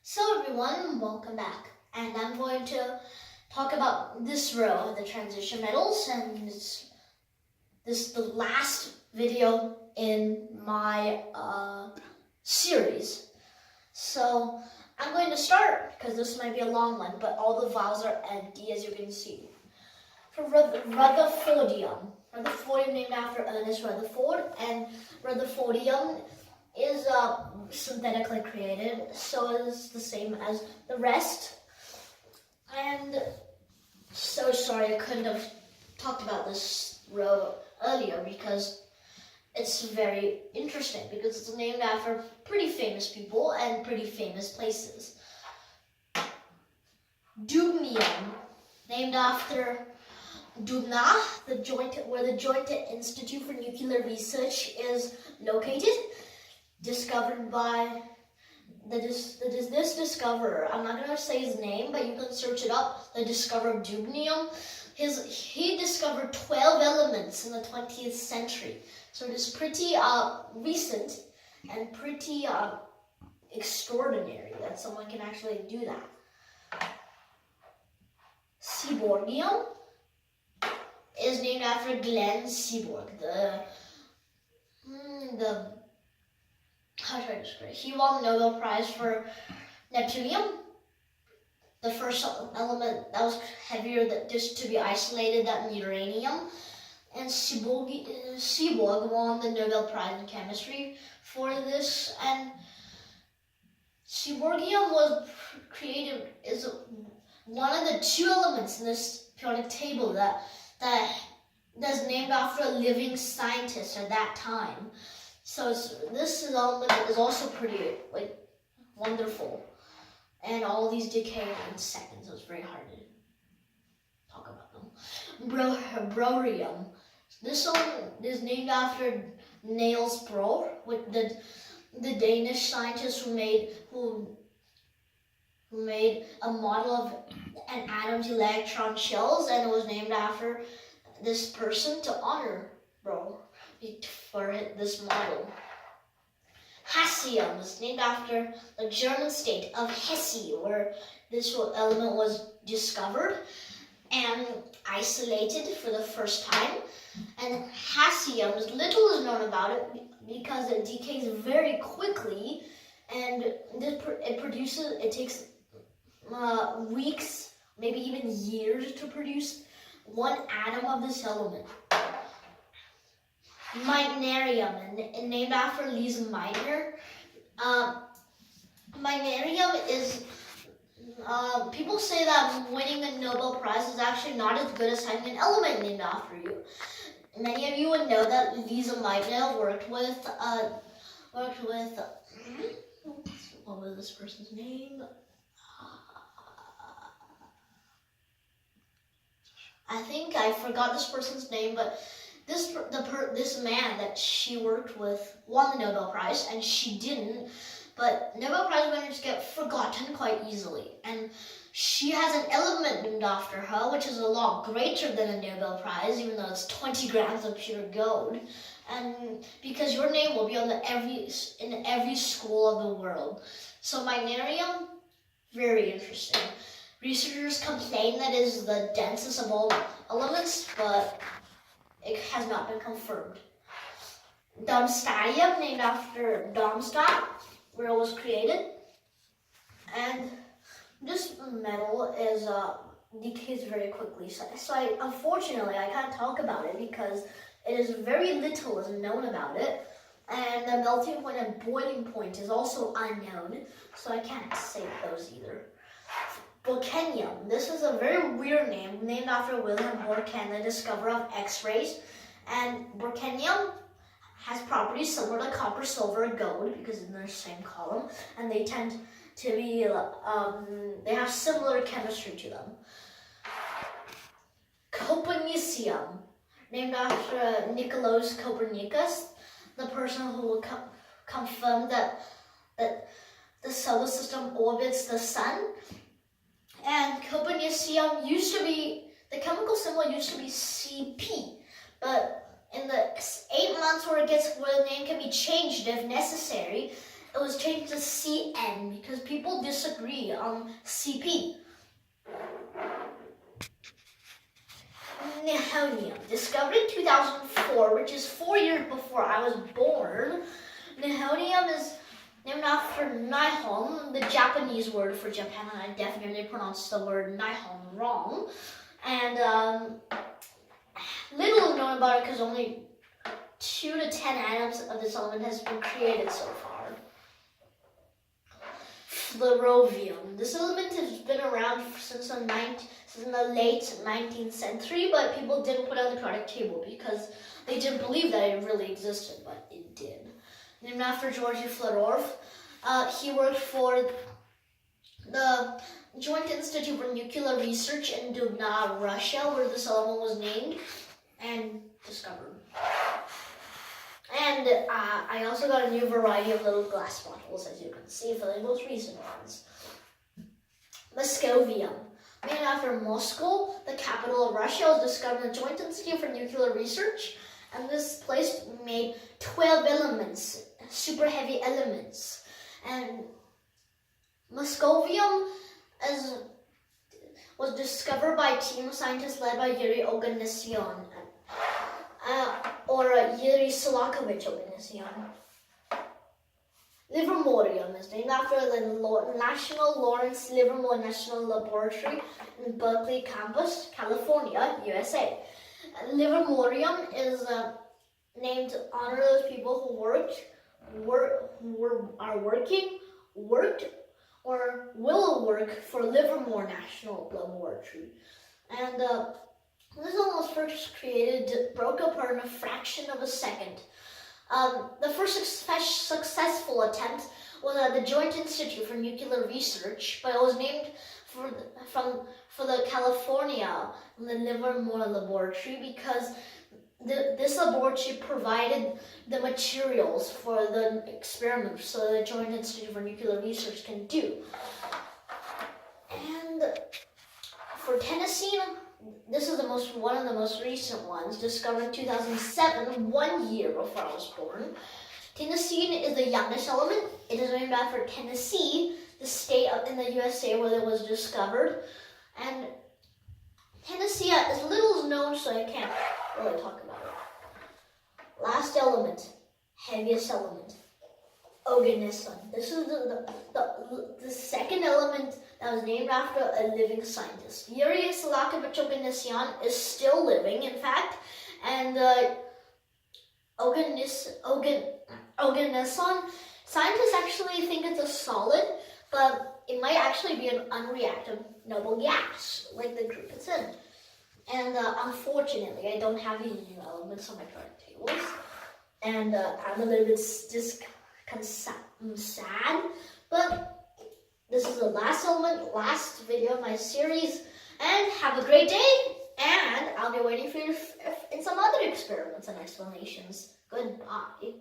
So everyone, welcome back. And I'm going to talk about this row of the transition metals, and this is the last video in my series. So I'm going to start, because this might be a long one, but all the vowels are empty, as you can see. For Rutherfordium named after Ernest Rutherford, and Rutherfordium is synthetically created, so it's the same as the rest. And so sorry I couldn't have talked about this row earlier because it's very interesting, because it's named after pretty famous people and pretty famous places. Dubnium, named after Dubna, where the Joint Institute for Nuclear Research is located. Discovered by this discoverer. I'm not going to say his name, but you can search it up. The discoverer of dubnium. He discovered 12 elements in the 20th century. So it is pretty recent and pretty extraordinary that someone can actually do that. Seaborgium is named after Glenn Seaborg, how should I describe it? He won the Nobel Prize for neptunium, the first element that was heavier just to be isolated than uranium. And Seaborg won the Nobel Prize in chemistry for this. And Seaborgium was created is one of the two elements in this periodic table that's named after a living scientist at that time. So this element is also pretty wonderful, and all these decay in seconds. So it's very hard to talk about them. Brorium. This one is named after Niels Bohr, with the Danish scientist who made a model of an atom's electron shells, and it was named after this person to honor Bohr for this model. Hassium is named after the German state of Hesse, where this element was discovered and isolated for the first time. And hassium, little is known about it because it decays very quickly, and it takes weeks, maybe even years to produce one atom of this element. Meitnerium, named after Lise Meitner. Meitnerium is, people say that winning a Nobel Prize is actually not as good as having an element named after you. Many of you would know that Lise Meitner worked with what was this person's name? I think I forgot this person's name, but this man that she worked with won the Nobel Prize, and she didn't. But Nobel Prize winners get forgotten quite easily, and she has an element named after her, which is a lot greater than a Nobel Prize, even though it's 20 grams of pure gold. And because your name will be on in every school of the world. So meitnerium, very interesting. Researchers complain that it is the densest of all elements, but it has not been confirmed. Darmstadtium, named after Darmstadt, where it was created. And this metal decays very quickly. So unfortunately, I can't talk about it because it is very little is known about it. And the melting point and boiling point is also unknown, so I can't say those either. Borkenium. This is a very weird name, named after Wilhelm Borken, the discoverer of X-rays. And Borkenium has properties similar to copper, silver, and gold because in the same column, and they tend to be they have similar chemistry to them. Copernicium, named after Nicolaus Copernicus, the person who confirmed that the solar system orbits the sun. And copernicium the chemical symbol used to be Cp, but in the 8 months where the name can be changed if necessary, it was changed to CN because people disagree on CP. Nihonium, discovered in 2004, which is 4 years before I was born. Nihonium is named after Nihon, the Japanese word for Japan, and I definitely pronounced the word Nihon wrong. And little is known about it because only 2 to 10 atoms of this element has been created so far. Flerovium. This element has been around since the late 19th century, but people didn't put it on the periodic table because they didn't believe that it really existed, but it did. Named after Georgy Flerov, he worked for the Joint Institute for Nuclear Research in Dubna, Russia, where this element was named and discovered. And I also got a new variety of little glass bottles, as you can see, for the most recent ones. Moscovium. Named after Moscow, the capital of Russia, was discovered in the Joint Institute for Nuclear Research. And this place made 12 elements, super heavy elements. And Moscovium was discovered by a team of scientists led by Yuri Oganessian, or Yuri Solakovich Oganessian. Livermorium is named after the National Lawrence Livermore National Laboratory in Berkeley campus, California, USA. Livermorium is named to honor those people who are working, worked, or will work for Livermore National Laboratory. And this one was first created, broke apart in a fraction of a second. The first successful attempt was at the Joint Institute for Nuclear Research, but it was named for the California Livermore Laboratory because this laboratory provided the materials for the experiments so the Joint Institute for Nuclear Research can do. And for Tennessee, this is one of the most recent ones, discovered in 2007, 1 year before I was born. Tennessine is the youngest element. It is named after Tennessee, the state in the USA where it was discovered. And Tennessee is little known, so I can't really talk about it. Last element, heaviest element, oganesson. This is the second element that was named after a living scientist. Yuri Solakovich Oganessian is still living, in fact, and oganesson, scientists actually think it's a solid, but it might actually be an unreactive noble gas, like the group it's in. And unfortunately, I don't have these new elements on my periodic tables, and I'm a little bit sad, but this is the last element, last video of my series, and have a great day, and I'll be waiting for you in some other experiments and explanations. Goodbye.